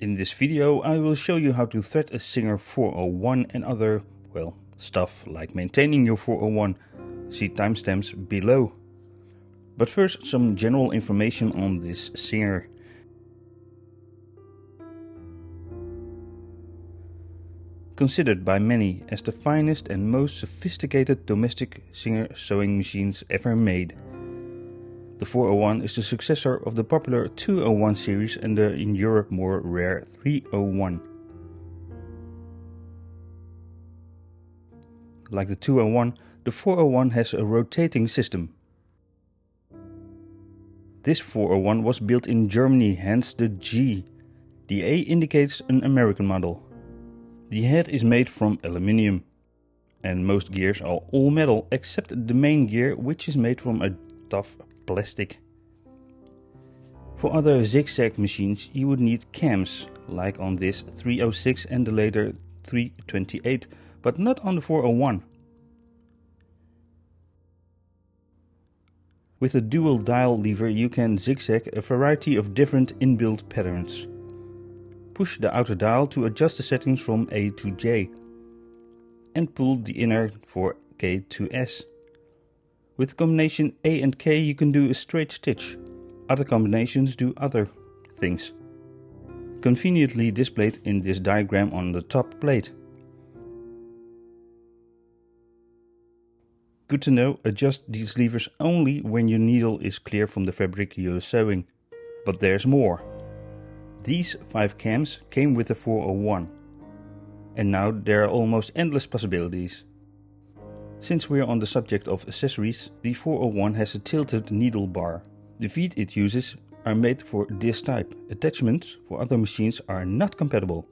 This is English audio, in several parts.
In this video I will show you how to thread a Singer 401 and other, well, stuff like maintaining your 401. See timestamps below. But first some general information on this Singer. Considered by many as the finest and most sophisticated domestic Singer sewing machines ever made. The 401 is the successor of the popular 201 series and the in Europe more rare 301. Like the 201, the 401 has a rotating system. This 401 was built in Germany, hence the G. The A indicates an American model. The head is made from aluminium. And most gears are all metal except the main gear, which is made from a tough plastic. For other zigzag machines you would need cams, like on this 306 and the later 328, but not on the 401. With a dual dial lever you can zigzag a variety of different inbuilt patterns. Push the outer dial to adjust the settings from A to J, and pull the inner for K to S. With the combination A and K you can do a straight stitch. Other combinations do other things. Conveniently displayed in this diagram on the top plate. Good to know, adjust these levers only when your needle is clear from the fabric you're sewing. But there's more. These 5 cams came with the 401. And now there are almost endless possibilities. Since we are on the subject of accessories, the 401 has a tilted needle bar. The feet it uses are made for this type. Attachments for other machines are not compatible.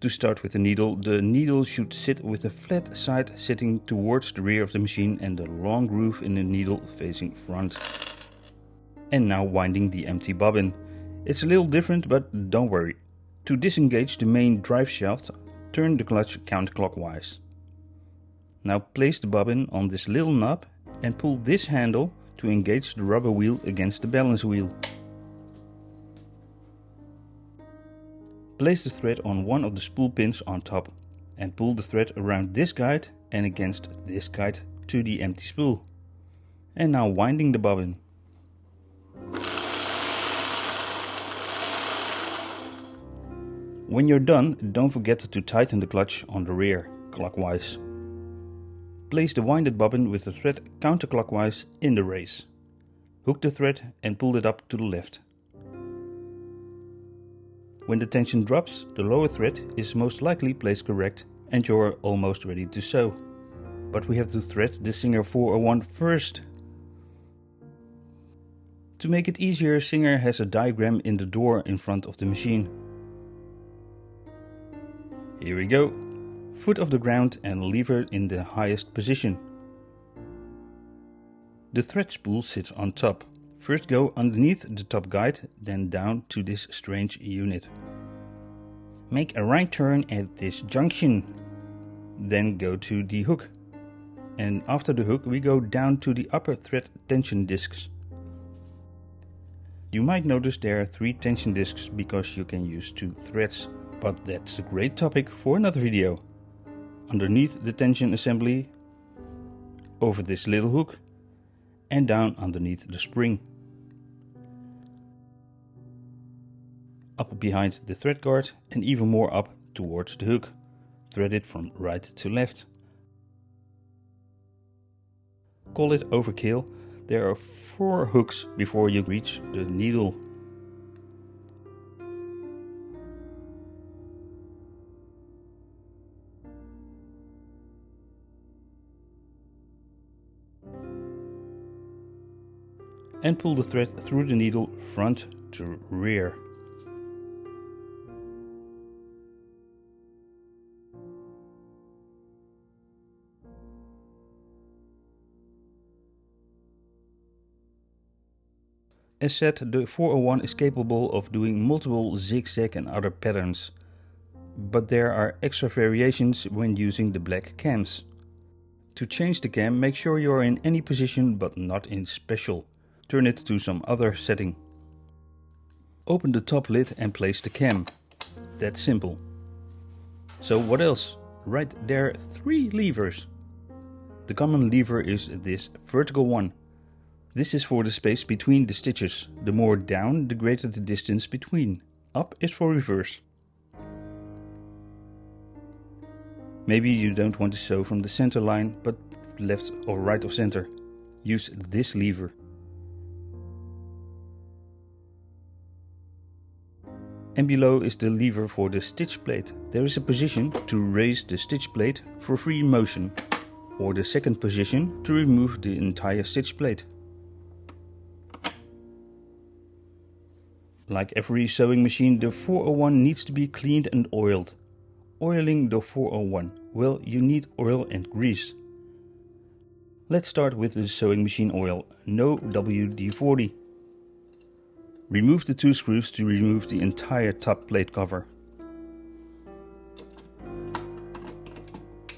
To start with the needle should sit with the flat side sitting towards the rear of the machine and the long groove in the needle facing front. And now winding the empty bobbin. It's a little different, but don't worry. To disengage the main drive shaft, turn the clutch counterclockwise. Now place the bobbin on this little knob and pull this handle to engage the rubber wheel against the balance wheel. Place the thread on one of the spool pins on top and pull the thread around this guide and against this guide to the empty spool. And now winding the bobbin. When you're done, don't forget to tighten the clutch on the rear, clockwise. Place the winded bobbin with the thread counterclockwise in the race. Hook the thread and pull it up to the left. When the tension drops, the lower thread is most likely placed correct and you're almost ready to sew. But we have to thread the Singer 401 first. To make it easier, Singer has a diagram in the door in front of the machine. Here we go. Foot off the ground and lever in the highest position. The thread spool sits on top. First go underneath the top guide, then down to this strange unit. Make a right turn at this junction. Then go to the hook. And after the hook we go down to the upper thread tension discs. You might notice there are 3 tension discs because you can use 2 threads. But that's a great topic for another video. Underneath the tension assembly, over this little hook, and down underneath the spring. Up behind the thread guard and even more up towards the hook. Thread it from right to left. Call it overkill. There are 4 hooks before you reach the needle. And pull the thread through the needle front to rear. As said, the 401 is capable of doing multiple zigzag and other patterns, but there are extra variations when using the black cams. To change the cam, make sure you are in any position but not in special. Turn it to some other setting. Open the top lid and place the cam. That's simple. So what else? Right there, 3 levers. The common lever is this vertical one. This is for the space between the stitches. The more down, the greater the distance between. Up is for reverse. Maybe you don't want to sew from the center line, but left or right of center. Use this lever. And below is the lever for the stitch plate. There is a position to raise the stitch plate for free motion, or the second position to remove the entire stitch plate. Like every sewing machine, the 401 needs to be cleaned and oiled. Oiling the 401, well, you need oil and grease. Let's start with the sewing machine oil, no WD-40. Remove the 2 screws to remove the entire top plate cover.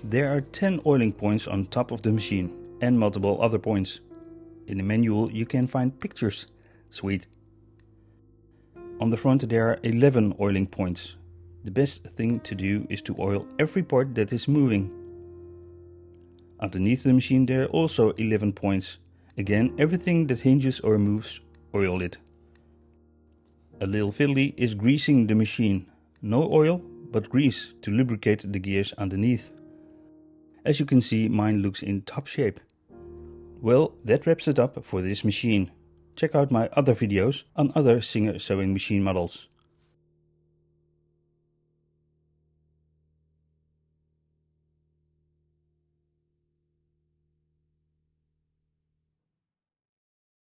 There are 10 oiling points on top of the machine and multiple other points. In the manual you can find pictures. Sweet. On the front there are 11 oiling points. The best thing to do is to oil every part that is moving. Underneath the machine there are also 11 points. Again, everything that hinges or moves, oil it. A little fiddly is greasing the machine. No oil, but grease to lubricate the gears underneath. As you can see, mine looks in top shape. Well, that wraps it up for this machine. Check out my other videos on other Singer sewing machine models.